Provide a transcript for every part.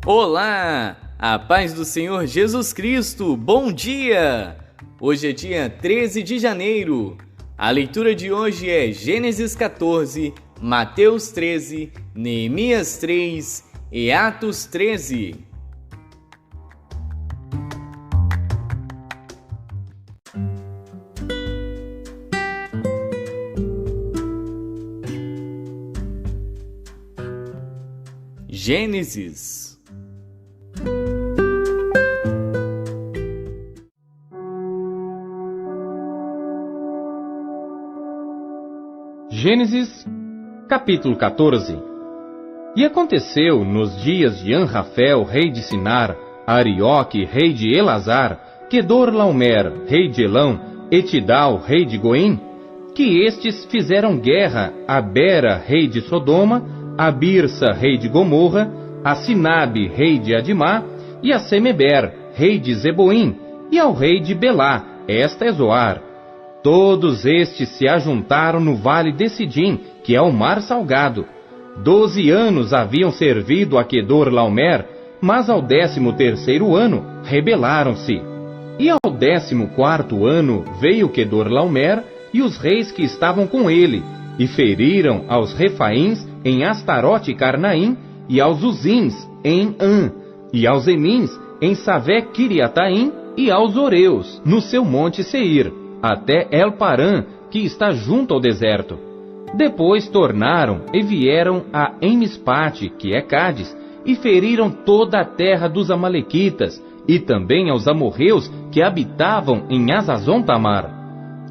Olá! A paz do Senhor Jesus Cristo, bom dia! Hoje é dia 13 de janeiro. A leitura de hoje é Gênesis 14, Mateus 13, Neemias 3 e Atos 13. Gênesis. Gênesis, capítulo 14. E aconteceu nos dias de Anrafel, rei de Sinar, Arioque, rei de Elazar, Quedorlaomer, rei de Elão, e Tidal, rei de Goim, que estes fizeram guerra a Bera, rei de Sodoma, a Birsa, rei de Gomorra, a Sinabe, rei de Adimá, e a Semeber, rei de Zeboim, e ao rei de Belá, esta é Zoar. Todos estes se ajuntaram no vale de Sidim, que é o mar salgado. 12 anos haviam servido a Quedorlaomer, mas ao 13º ano rebelaram-se. E ao 14º ano veio Quedorlaomer e os reis que estavam com ele, e feriram aos Refaíns em Astarote e Carnaim, e aos Uzins em An, e aos Emins em Savé-Quiriataim, e aos Oreus no seu monte Seir, até El-Parã, que está junto ao deserto. Depois tornaram e vieram a Emispate, que é Cádiz, e feriram toda a terra dos Amalequitas, e também aos amorreus que habitavam em Azazon-Tamar.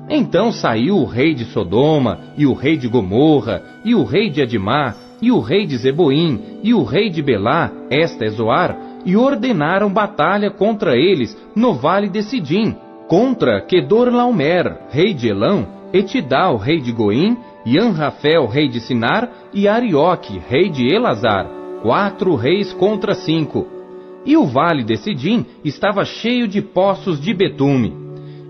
Então saiu o rei de Sodoma, e o rei de Gomorra, e o rei de Adimá, e o rei de Zeboim, e o rei de Belá, esta é Zoar, e ordenaram batalha contra eles no vale de Sidim, contra Quedorlaomer, rei de Elão, e Tidal, rei de Goim, e Anrafel, rei de Sinar, e Arioque, rei de Elazar, 4 reis contra 5. E o vale de Sidim estava cheio de poços de betume.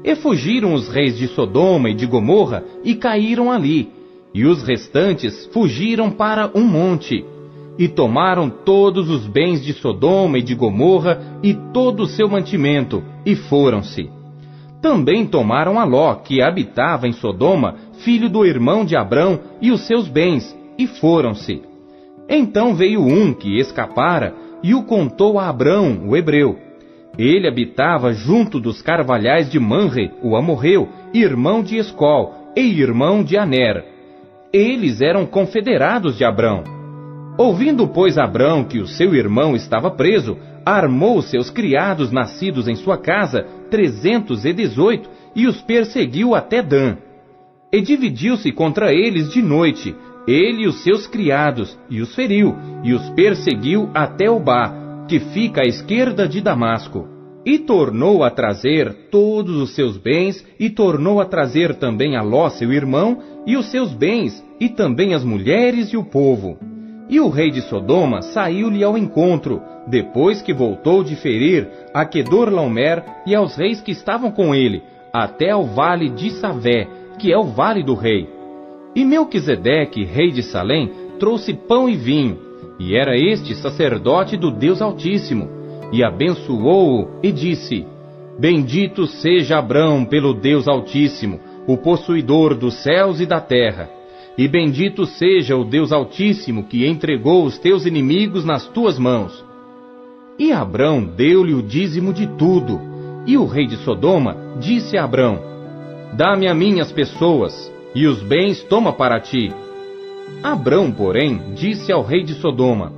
E fugiram os reis de Sodoma e de Gomorra, e caíram ali, e os restantes fugiram para um monte. E tomaram todos os bens de Sodoma e de Gomorra, e todo o seu mantimento, e foram-se. Também tomaram a Ló, que habitava em Sodoma, filho do irmão de Abrão, e os seus bens, e foram-se. Então veio um que escapara, e o contou a Abrão, o hebreu. Ele habitava junto dos carvalhais de Manre, o amorreu, irmão de Escol, e irmão de Aner. Eles eram confederados de Abrão. Ouvindo, pois, Abrão que o seu irmão estava preso, armou os seus criados nascidos em sua casa, 318, e os perseguiu até Dan. E dividiu-se contra eles de noite, ele e os seus criados, e os feriu, e os perseguiu até Obá, que fica à esquerda de Damasco. E tornou a trazer todos os seus bens, e tornou a trazer também a Ló, seu irmão, e os seus bens, e também as mulheres e o povo. E o rei de Sodoma saiu-lhe ao encontro, depois que voltou de ferir a Quedorlaomer e aos reis que estavam com ele, até ao vale de Savé, que é o vale do rei. E Melquisedeque, rei de Salém, trouxe pão e vinho, e era este sacerdote do Deus Altíssimo, e abençoou-o e disse: Bendito seja Abrão pelo Deus Altíssimo, o possuidor dos céus e da terra. E bendito seja o Deus Altíssimo que entregou os teus inimigos nas tuas mãos. E Abrão deu-lhe o dízimo de tudo. E o rei de Sodoma disse a Abrão: Dá-me a mim as pessoas, e os bens toma para ti. Abrão, porém, disse ao rei de Sodoma: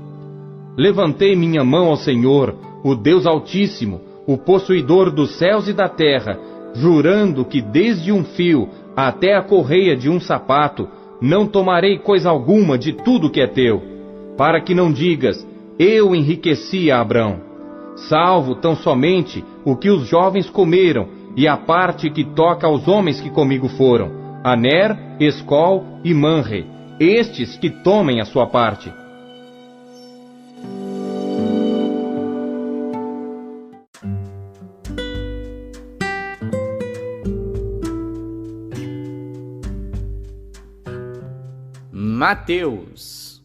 Levantei minha mão ao Senhor, o Deus Altíssimo, o possuidor dos céus e da terra, jurando que desde um fio até a correia de um sapato, não tomarei coisa alguma de tudo que é teu, para que não digas, eu enriqueci a Abrão. Salvo tão somente o que os jovens comeram, e a parte que toca aos homens que comigo foram, Aner, Escol e Manre, estes que tomem a sua parte. Mateus.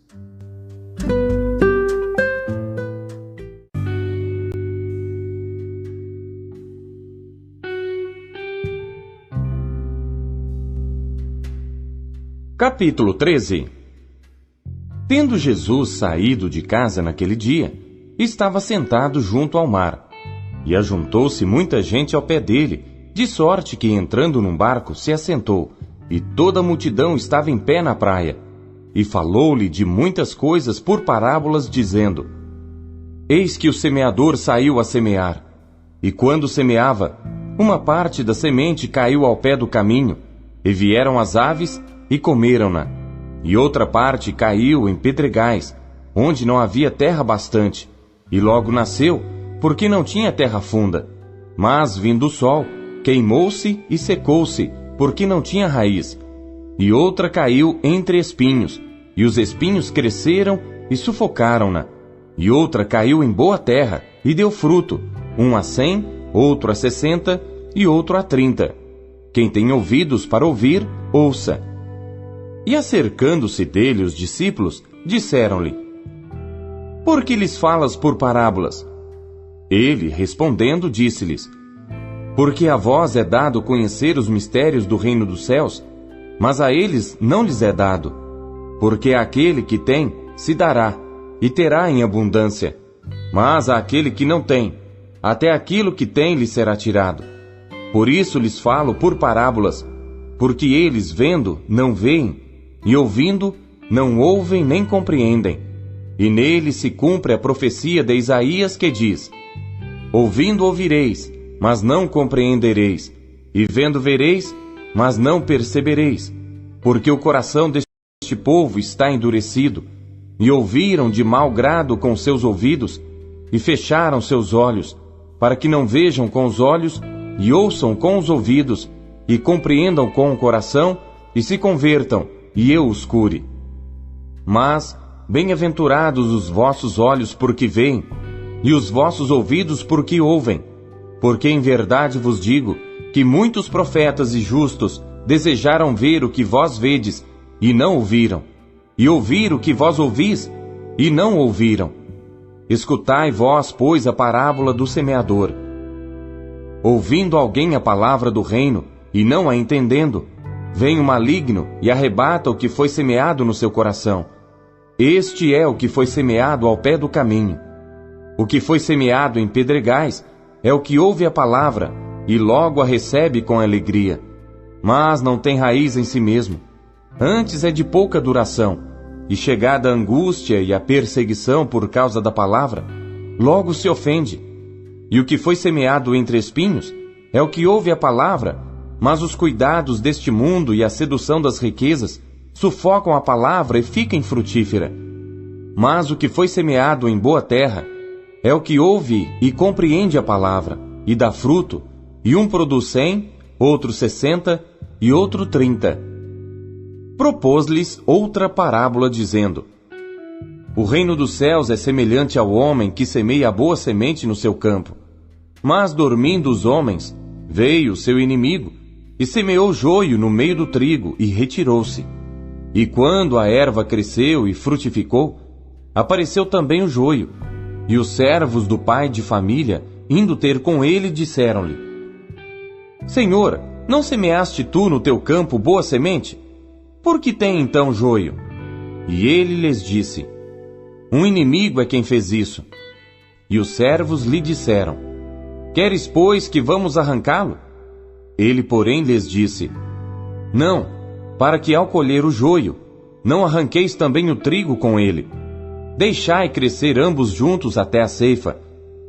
Capítulo 13. Tendo Jesus saído de casa naquele dia, estava sentado junto ao mar, e ajuntou-se muita gente ao pé dele, de sorte que, entrando num barco, se assentou, e toda a multidão estava em pé na praia. E falou-lhe de muitas coisas por parábolas, dizendo: Eis que o semeador saiu a semear. E quando semeava, uma parte da semente caiu ao pé do caminho, e vieram as aves e comeram-na. E outra parte caiu em pedregais, onde não havia terra bastante, e logo nasceu, porque não tinha terra funda. Mas, vindo o sol, queimou-se e secou-se, porque não tinha raiz. E outra caiu entre espinhos, e os espinhos cresceram e sufocaram-na. E outra caiu em boa terra, e deu fruto, um a 100, outro a 60, e outro a 30. Quem tem ouvidos para ouvir, ouça. E acercando-se dele os discípulos, disseram-lhe: Por que lhes falas por parábolas? Ele, respondendo, disse-lhes: Porque a vós é dado conhecer os mistérios do reino dos céus, mas a eles não lhes é dado. Porque àquele que tem, se dará, e terá em abundância. Mas àquele que não tem, até aquilo que tem lhe será tirado. Por isso lhes falo por parábolas, porque eles, vendo, não veem, e ouvindo, não ouvem nem compreendem. E nele se cumpre a profecia de Isaías, que diz: Ouvindo ouvireis, mas não compreendereis, e vendo vereis, mas não percebereis, porque o coração deste povo está endurecido, e ouviram de mau grado com seus ouvidos, e fecharam seus olhos, para que não vejam com os olhos, e ouçam com os ouvidos, e compreendam com o coração, e se convertam, e eu os cure. Mas, bem-aventurados os vossos olhos porque veem, e os vossos ouvidos porque ouvem, porque em verdade vos digo, que muitos profetas e justos desejaram ver o que vós vedes, e não ouviram, e ouvir o que vós ouvis, e não ouviram. Escutai vós, pois, a parábola do semeador. Ouvindo alguém a palavra do reino, e não a entendendo, vem o maligno e arrebata o que foi semeado no seu coração. Este é o que foi semeado ao pé do caminho. O que foi semeado em pedregais é o que ouve a palavra, e logo a recebe com alegria, mas não tem raiz em si mesmo. Antes é de pouca duração, e chegada a angústia e a perseguição por causa da palavra, logo se ofende. E o que foi semeado entre espinhos é o que ouve a palavra, mas os cuidados deste mundo e a sedução das riquezas sufocam a palavra e fica infrutífera. Mas o que foi semeado em boa terra é o que ouve e compreende a palavra, e dá fruto, e um produz 100, outro 60, e outro 30. Propôs-lhes outra parábola, dizendo: O reino dos céus é semelhante ao homem que semeia a boa semente no seu campo. Mas, dormindo os homens, veio o seu inimigo, e semeou joio no meio do trigo, e retirou-se. E quando a erva cresceu e frutificou, apareceu também o joio. E os servos do pai de família, indo ter com ele, disseram-lhe: Senhor, não semeaste tu no teu campo boa semente? Por que tem então joio? E ele lhes disse: Um inimigo é quem fez isso. E os servos lhe disseram: Queres, pois, que vamos arrancá-lo? Ele, porém, lhes disse: Não, para que ao colher o joio, não arranqueis também o trigo com ele. Deixai crescer ambos juntos até a ceifa,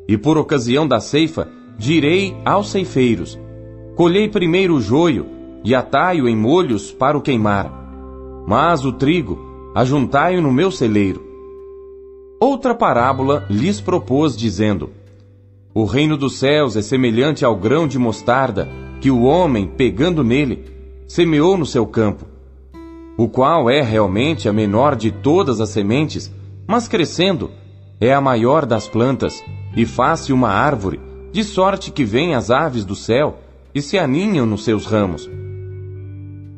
e por ocasião da ceifa direi aos ceifeiros: Colhei primeiro o joio, e atai-o em molhos para o queimar. Mas o trigo, ajuntai-o no meu celeiro. Outra parábola lhes propôs, dizendo: O reino dos céus é semelhante ao grão de mostarda, que o homem, pegando nele, semeou no seu campo, o qual é realmente a menor de todas as sementes, mas crescendo, é a maior das plantas, e faz-se uma árvore, de sorte que vêm as aves do céu, e se aninham nos seus ramos.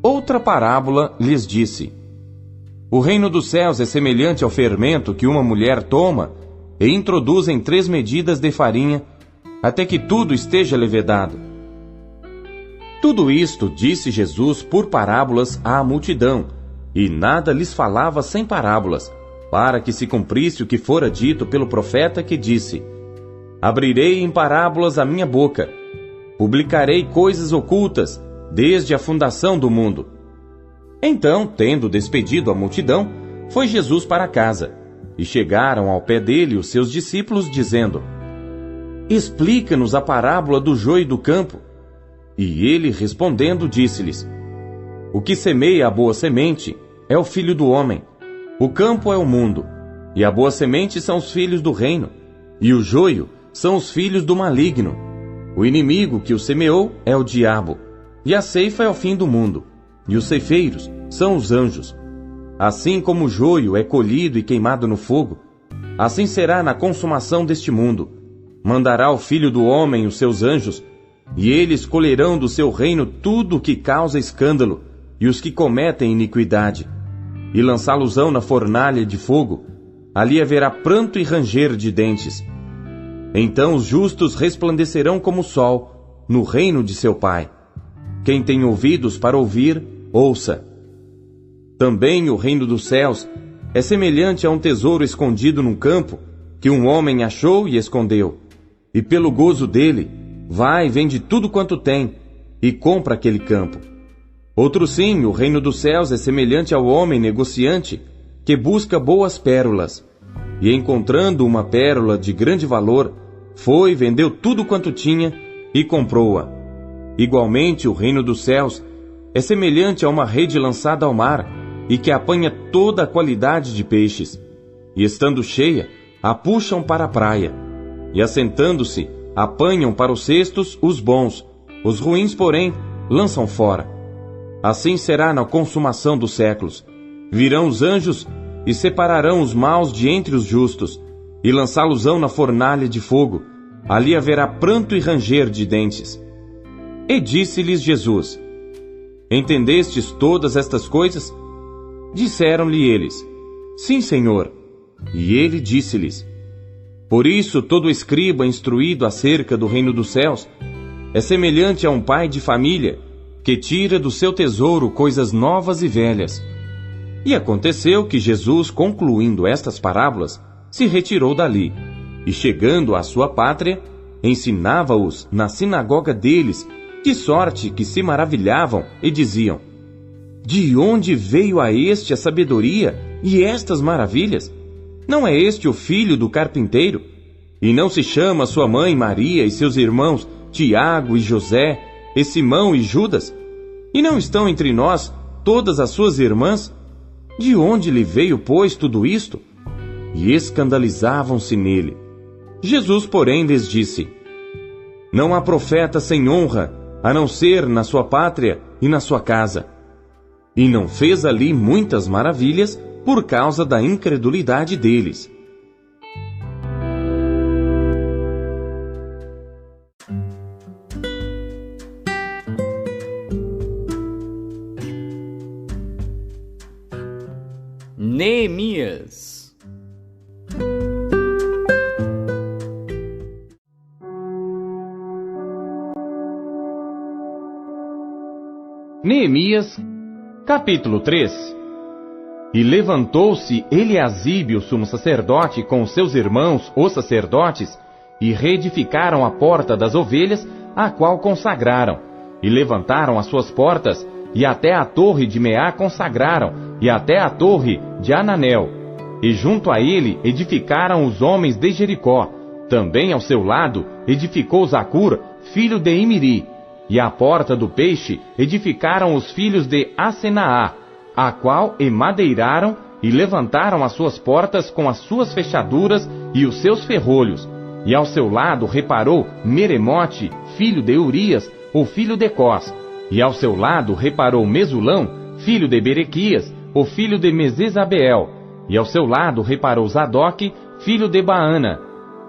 Outra parábola lhes disse: O reino dos céus é semelhante ao fermento que uma mulher toma, e introduz em 3 medidas de farinha, até que tudo esteja levedado. Tudo isto disse Jesus por parábolas à multidão, e nada lhes falava sem parábolas, para que se cumprisse o que fora dito pelo profeta que disse: Abrirei em parábolas a minha boca, publicarei coisas ocultas desde a fundação do mundo. Então, tendo despedido a multidão, foi Jesus para casa, e chegaram ao pé dele os seus discípulos, dizendo: Explica-nos a parábola do joio e do campo. E ele, respondendo, disse-lhes: O que semeia a boa semente é o Filho do Homem. O campo é o mundo, e a boa semente são os filhos do reino, e o joio são os filhos do maligno. O inimigo que o semeou é o diabo, e a ceifa é o fim do mundo, e os ceifeiros são os anjos. Assim como o joio é colhido e queimado no fogo, assim será na consumação deste mundo. Mandará o Filho do Homem os seus anjos, e eles colherão do seu reino tudo o que causa escândalo, e os que cometem iniquidade, e lançá-los-ão na fornalha de fogo. Ali haverá pranto e ranger de dentes. Então os justos resplandecerão como o sol, no reino de seu Pai. Quem tem ouvidos para ouvir, ouça. Também o reino dos céus é semelhante a um tesouro escondido num campo, que um homem achou e escondeu. E pelo gozo dele, vai e vende tudo quanto tem, e compra aquele campo. Outro sim, o reino dos céus é semelhante ao homem negociante, que busca boas pérolas, e encontrando uma pérola de grande valor, foi, vendeu tudo quanto tinha, e comprou-a. Igualmente, o reino dos céus é semelhante a uma rede lançada ao mar, e que apanha toda a qualidade de peixes, e estando cheia, a puxam para a praia, e assentando-se, apanham para os cestos os bons, os ruins, porém, lançam fora. Assim será na consumação dos séculos. Virão os anjos e separarão os maus de entre os justos, e lançá-los-ão na fornalha de fogo. Ali haverá pranto e ranger de dentes. E disse-lhes Jesus: Entendestes todas estas coisas? Disseram-lhe eles: Sim, Senhor. E ele disse-lhes: Por isso todo escriba instruído acerca do reino dos céus é semelhante a um pai de família, que tira do seu tesouro coisas novas e velhas. E aconteceu que Jesus, concluindo estas parábolas, se retirou dali, e chegando à sua pátria, ensinava-os na sinagoga deles, de sorte que se maravilhavam e diziam: De onde veio a este a sabedoria e estas maravilhas? Não é este o filho do carpinteiro? E não se chama sua mãe Maria e seus irmãos Tiago e José, e Simão e Judas? E não estão entre nós todas as suas irmãs? De onde lhe veio, pois, tudo isto? E escandalizavam-se nele. Jesus, porém, lhes disse: Não há profeta sem honra, a não ser na sua pátria e na sua casa. E não fez ali muitas maravilhas por causa da incredulidade deles. Neemias. Neemias, capítulo 3. E levantou-se Eliasibe, o sumo sacerdote, com os seus irmãos, os sacerdotes, e reedificaram a porta das ovelhas, a qual consagraram, e levantaram as suas portas, e até a torre de Meá consagraram, e até a torre de Ananel. E junto a ele edificaram os homens de Jericó. Também ao seu lado edificou Zacur, filho de Imiri. E à porta do peixe edificaram os filhos de Asenaá, a qual emadeiraram e levantaram as suas portas com as suas fechaduras e os seus ferrolhos. E ao seu lado reparou Meremote, filho de Urias, o filho de Cós. E ao seu lado reparou Mesulão, filho de Berequias, o filho de Mesesabeel. E ao seu lado reparou Zadok, filho de Baana.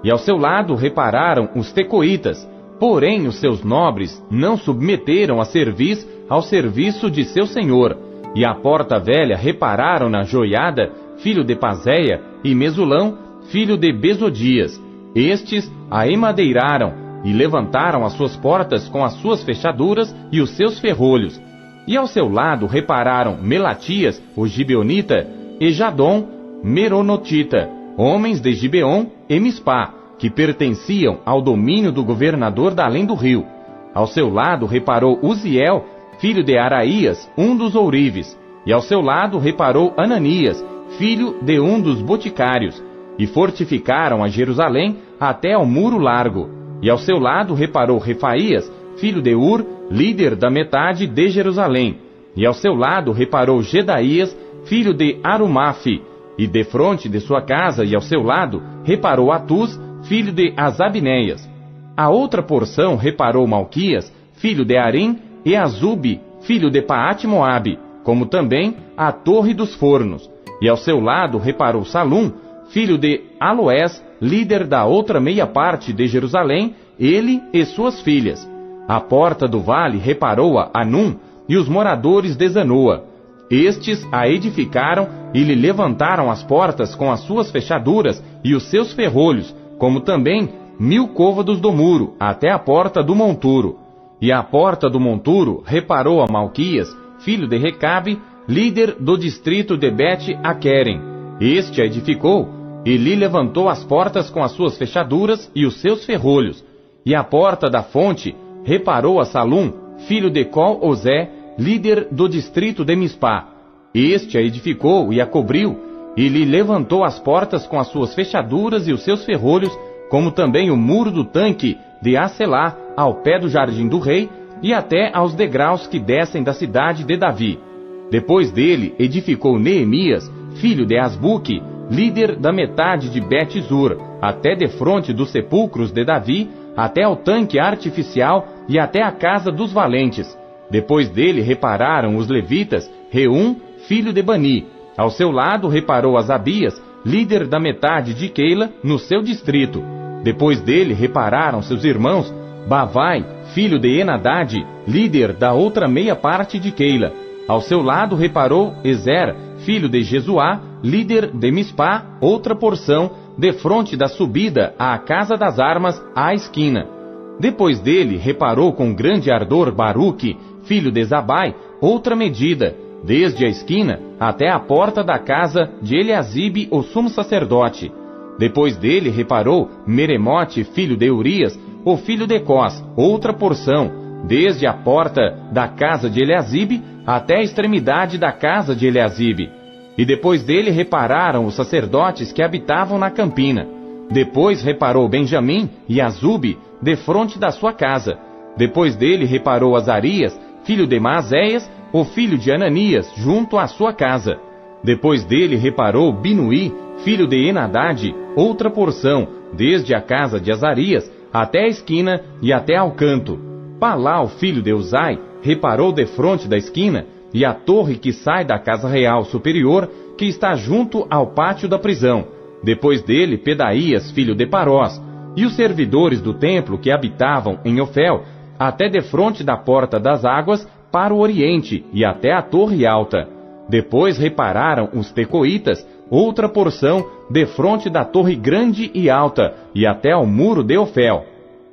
E ao seu lado repararam os tecoitas. Porém os seus nobres não submeteram a cerviz ao serviço de seu senhor. E à porta velha repararam na Joiada, filho de Pazéia, e Mesulão, filho de Besodias. Estes a emadeiraram, e levantaram as suas portas com as suas fechaduras e os seus ferrolhos. E ao seu lado repararam Melatias, o gibeonita, e Jadom, meronotita, homens de Gibeon e Mispá, que pertenciam ao domínio do governador da além do rio. Ao seu lado reparou Uziel, filho de Araías, um dos ourives. E ao seu lado reparou Ananias, filho de um dos boticários. E fortificaram a Jerusalém até ao muro largo. E ao seu lado reparou Refaías, filho de Ur, líder da metade de Jerusalém. E ao seu lado reparou Gedaías, filho de Arumafe. E defronte de sua casa e ao seu lado reparou Atuz, filho de Asabneias. A outra porção reparou Malquias, filho de Arim, e Azube, filho de Paate-Moabe, como também a torre dos fornos. E ao seu lado reparou Salum, filho de Aloés, líder da outra meia parte de Jerusalém, ele e suas filhas. A porta do vale reparou-a Anum e os moradores de Zanoa. Estes a edificaram e lhe levantaram as portas com as suas fechaduras e os seus ferrolhos, como também 1000 côvados do muro, até a porta do monturo. E a porta do monturo reparou a Malquias, filho de Recabe, líder do distrito de Bet-Aquerem. Este a edificou e lhe levantou as portas com as suas fechaduras e os seus ferrolhos. E a porta da fonte reparou a Salum, filho de Col-Ozé, líder do distrito de Mispá. Este a edificou e a cobriu, e lhe levantou as portas com as suas fechaduras e os seus ferrolhos, como também o muro do tanque de Acelá, ao pé do jardim do rei, e até aos degraus que descem da cidade de Davi. Depois dele edificou Neemias, filho de Asbuque, líder da metade de Bet-Zur, até defronte dos sepulcros de Davi, até ao tanque artificial e até a casa dos valentes. Depois dele repararam os levitas, Reum, filho de Bani. Ao seu lado reparou Asabias, líder da metade de Keila, no seu distrito. Depois dele repararam seus irmãos, Bavai, filho de Enadade, líder da outra meia parte de Keila. Ao seu lado reparou Ezer, filho de Jesuá, líder de Mispá, outra porção, defronte da subida à casa das armas, à esquina. Depois dele reparou com grande ardor Baruque, filho de Zabai, outra medida, desde a esquina até a porta da casa de Eliasibe, o sumo sacerdote. Depois dele reparou Meremote, filho de Urias, o filho de Cós, outra porção, desde a porta da casa de Eliasibe até a extremidade da casa de Eliasibe. E depois dele repararam os sacerdotes que habitavam na campina. Depois reparou Benjamim e Azube, defronte da sua casa. Depois dele reparou Azarias, filho de Maazéias, o filho de Ananias, junto à sua casa. Depois dele reparou Binuí, filho de Enadade, outra porção, desde a casa de Azarias até a esquina e até ao canto. Palau, filho de Uzai, reparou defronte da esquina e a torre que sai da casa real superior, que está junto ao pátio da prisão. Depois dele, Pedaías, filho de Parós, e os servidores do templo que habitavam em Ofel, até defronte da porta das águas, para o oriente, e até a torre alta. Depois repararam os tecoitas, outra porção, defronte da torre grande e alta, e até ao muro de Ofel.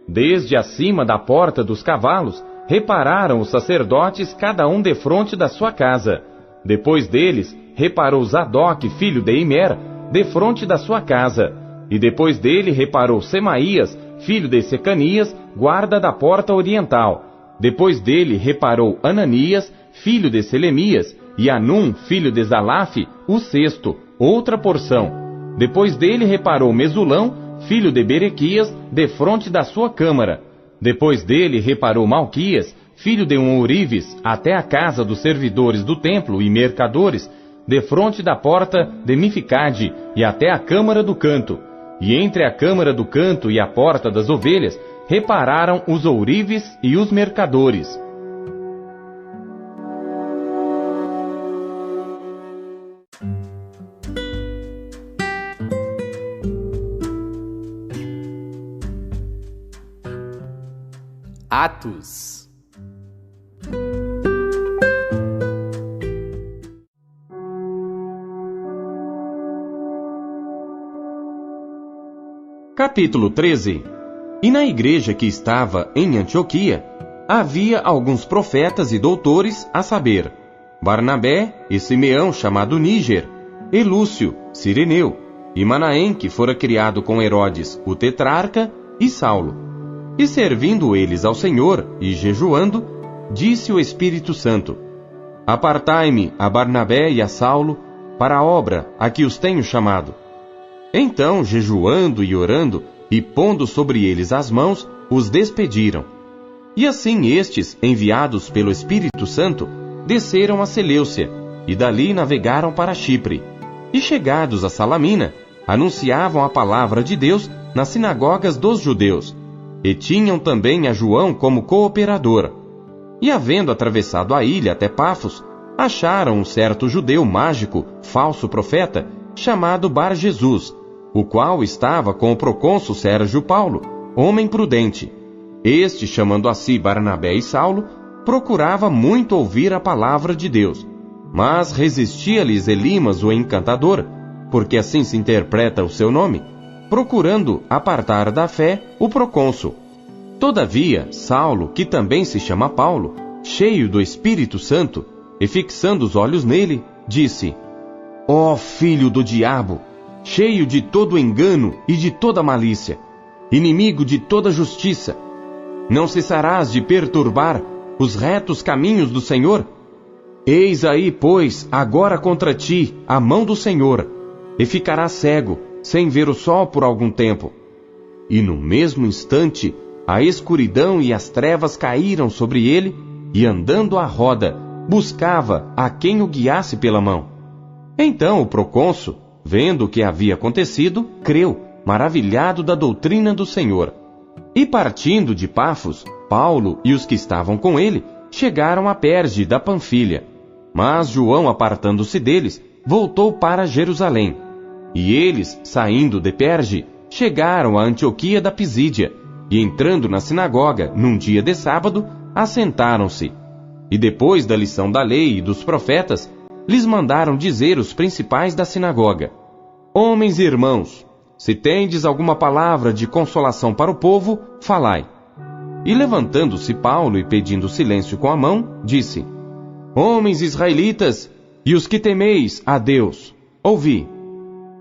Desde acima da porta dos cavalos, repararam os sacerdotes, cada um defronte da sua casa. Depois deles, reparou Zadok, filho de Imer, defronte da sua casa. E depois dele reparou Semaías, filho de Secanias, guarda da porta oriental. Depois dele reparou Ananias, filho de Selemias, e Anum, filho de Zalafe, o sexto, outra porção. Depois dele reparou Mesulão, filho de Berequias, defronte da sua câmara. Depois dele reparou Malquias, filho de um ourives, até a casa dos servidores do templo e mercadores, defronte da porta de Mificade, e até a câmara do canto. E entre a câmara do canto e a porta das ovelhas, repararam os ourives e os mercadores. Atos. Capítulo 13. E na igreja que estava em Antioquia, havia alguns profetas e doutores, a saber, Barnabé e Simeão, chamado Níger, e Lúcio, Cireneu, e Manaém, que fora criado com Herodes, o tetrarca, e Saulo. E servindo eles ao Senhor, e jejuando, disse o Espírito Santo: Apartai-me a Barnabé e a Saulo para a obra a que os tenho chamado. Então, jejuando e orando, e pondo sobre eles as mãos, os despediram. E assim estes, enviados pelo Espírito Santo, desceram a Seleucia, e dali navegaram para Chipre. E chegados a Salamina, anunciavam a palavra de Deus nas sinagogas dos judeus, e tinham também a João como cooperador. E havendo atravessado a ilha até Pafos, acharam um certo judeu mágico, falso profeta, chamado Bar-Jesus, o qual estava com o procônsul Sérgio Paulo, homem prudente. Este, chamando a si Barnabé e Saulo, procurava muito ouvir a palavra de Deus, mas resistia-lhes Elimas o encantador, porque assim se interpreta o seu nome, procurando apartar da fé o procônsul. Todavia, Saulo, que também se chama Paulo, cheio do Espírito Santo, e fixando os olhos nele, disse: Ó filho do diabo, cheio de todo engano e de toda malícia, inimigo de toda justiça, não cessarás de perturbar os retos caminhos do Senhor? Eis aí, pois, agora contra ti a mão do Senhor, e ficarás cego, sem ver o sol por algum tempo. E no mesmo instante, a escuridão e as trevas caíram sobre ele, e andando à roda, buscava a quem o guiasse pela mão. Então o procônsul, vendo o que havia acontecido, creu, maravilhado da doutrina do Senhor. E partindo de Pafos, Paulo e os que estavam com ele chegaram a Perge da Panfilha. Mas João, apartando-se deles, voltou para Jerusalém. E eles, saindo de Perge, chegaram a Antioquia da Pisídia, e entrando na sinagoga, num dia de sábado, assentaram-se. E depois da lição da lei e dos profetas, lhes mandaram dizer os principais da sinagoga: Homens e irmãos, se tendes alguma palavra de consolação para o povo, falai. E levantando-se Paulo e pedindo silêncio com a mão, disse: Homens israelitas, e os que temeis a Deus, ouvi.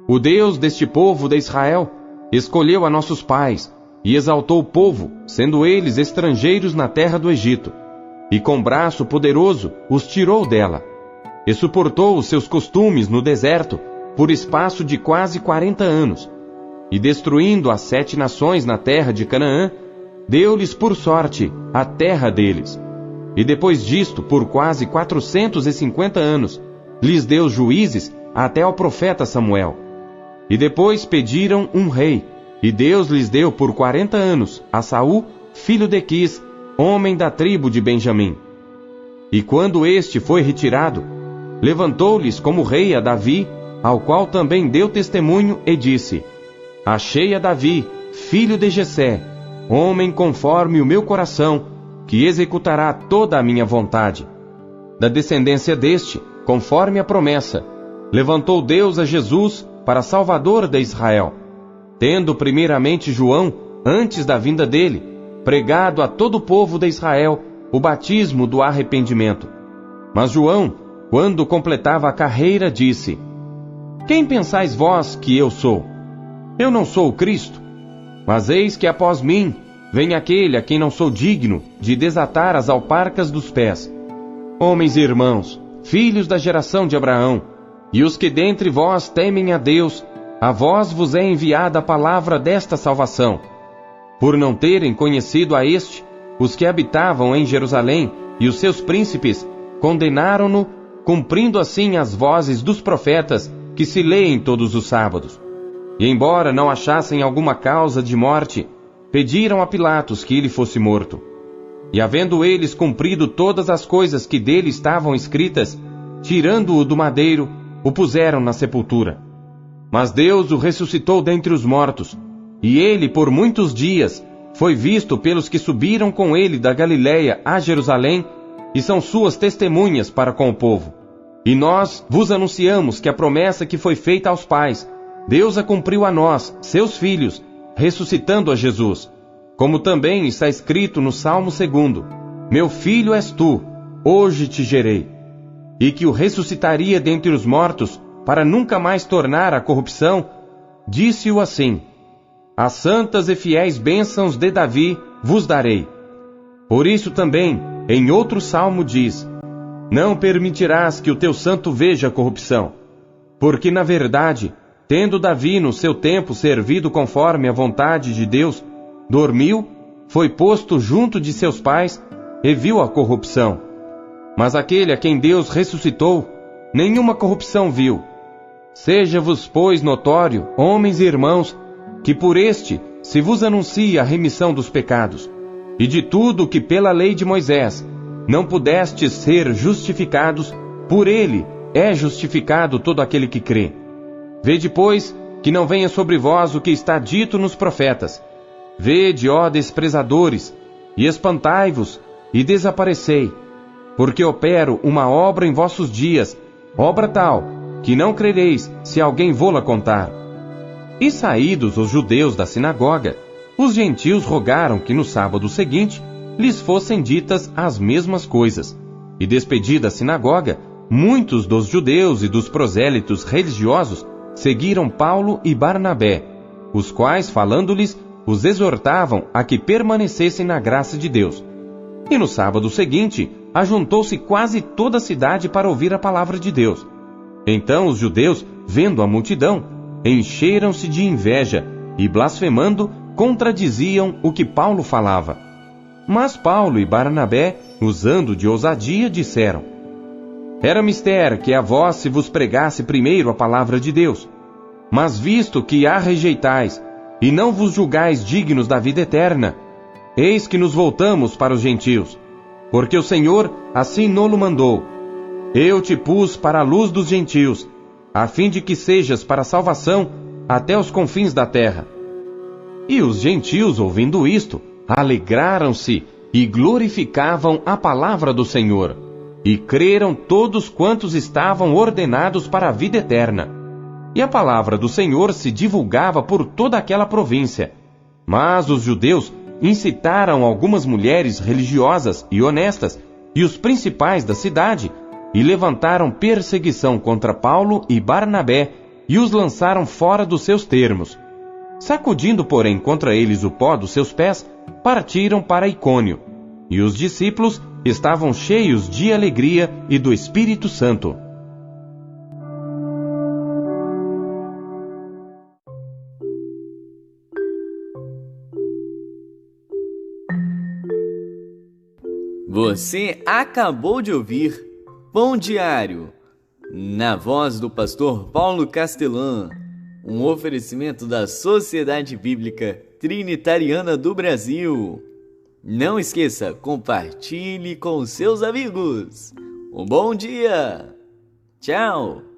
O Deus deste povo de Israel escolheu a nossos pais e exaltou o povo, sendo eles estrangeiros na terra do Egito, e com braço poderoso os tirou dela, e suportou os seus costumes no deserto por espaço de quase 40 anos, e destruindo as 7 nações na terra de Canaã, deu-lhes por sorte a terra deles. E depois disto, por quase 450 anos, lhes deu juízes até ao profeta Samuel. E depois pediram um rei, e Deus lhes deu por 40 anos a Saul, filho de Quis, homem da tribo de Benjamim. E quando este foi retirado, levantou-lhes como rei a Davi, ao qual também deu testemunho e disse: Achei a Davi, filho de Jessé, homem conforme o meu coração, que executará toda a minha vontade. Da descendência deste, conforme a promessa, levantou Deus a Jesus para Salvador de Israel, tendo primeiramente João, antes da vinda dele, pregado a todo o povo de Israel o batismo do arrependimento. Mas João, quando completava a carreira, disse: Quem pensais vós que eu sou? Eu não sou o Cristo, mas eis que após mim vem aquele a quem não sou digno de desatar as alparcas dos pés. Homens e irmãos, filhos da geração de Abraão, e os que dentre vós temem a Deus, a vós vos é enviada a palavra desta salvação. Por não terem conhecido a este, os que habitavam em Jerusalém e os seus príncipes condenaram-no, cumprindo assim as vozes dos profetas que se leem todos os sábados. E embora não achassem alguma causa de morte, pediram a Pilatos que ele fosse morto. E havendo eles cumprido todas as coisas que dele estavam escritas, tirando-o do madeiro, o puseram na sepultura. Mas Deus o ressuscitou dentre os mortos, e ele por muitos dias foi visto pelos que subiram com ele da Galiléia a Jerusalém, e são suas testemunhas para com o povo. E nós vos anunciamos que a promessa que foi feita aos pais, Deus a cumpriu a nós, seus filhos, ressuscitando a Jesus, como também está escrito no Salmo 2: meu filho és tu, hoje te gerei, e que o ressuscitaria dentre os mortos, para nunca mais tornar à corrupção, disse-o assim: as santas e fiéis bênçãos de Davi vos darei. Por isso também, em outro salmo diz: não permitirás que o teu santo veja corrupção. Porque, na verdade, tendo Davi no seu tempo servido conforme a vontade de Deus, dormiu, foi posto junto de seus pais e viu a corrupção. Mas aquele a quem Deus ressuscitou, nenhuma corrupção viu. Seja-vos, pois, notório, homens e irmãos, que por este se vos anuncia a remissão dos pecados, e de tudo que pela lei de Moisés não pudestes ser justificados, por ele é justificado todo aquele que crê. Vede, pois, que não venha sobre vós o que está dito nos profetas. Vede, ó desprezadores, e espantai-vos, e desaparecei, porque opero uma obra em vossos dias, obra tal, que não crereis se alguém vô-la contar. E saídos os judeus da sinagoga, os gentios rogaram que no sábado seguinte lhes fossem ditas as mesmas coisas. E despedida a sinagoga, muitos dos judeus e dos prosélitos religiosos seguiram Paulo e Barnabé, os quais, falando-lhes, os exortavam a que permanecessem na graça de Deus. E no sábado seguinte, ajuntou-se quase toda a cidade para ouvir a palavra de Deus. Então os judeus, vendo a multidão, encheram-se de inveja e, blasfemando, contradiziam o que Paulo falava. Mas Paulo e Barnabé, usando de ousadia, disseram: era mister que a vós se vos pregasse primeiro a palavra de Deus. Mas visto que a rejeitais, e não vos julgais dignos da vida eterna, eis que nos voltamos para os gentios, porque o Senhor assim nolo mandou: eu te pus para a luz dos gentios, a fim de que sejas para a salvação até os confins da terra. E os gentios, ouvindo isto, alegraram-se e glorificavam a palavra do Senhor, e creram todos quantos estavam ordenados para a vida eterna. E a palavra do Senhor se divulgava por toda aquela província. Mas os judeus incitaram algumas mulheres religiosas e honestas e os principais da cidade, e levantaram perseguição contra Paulo e Barnabé, e os lançaram fora dos seus termos. Sacudindo, porém, contra eles o pó dos seus pés, partiram para Icônio. E os discípulos estavam cheios de alegria e do Espírito Santo. Você acabou de ouvir Pão Diário, na voz do pastor Paulo Castelã, um oferecimento da Sociedade Bíblica Trinitariana do Brasil. Não esqueça, compartilhe com seus amigos. Um bom dia! Tchau!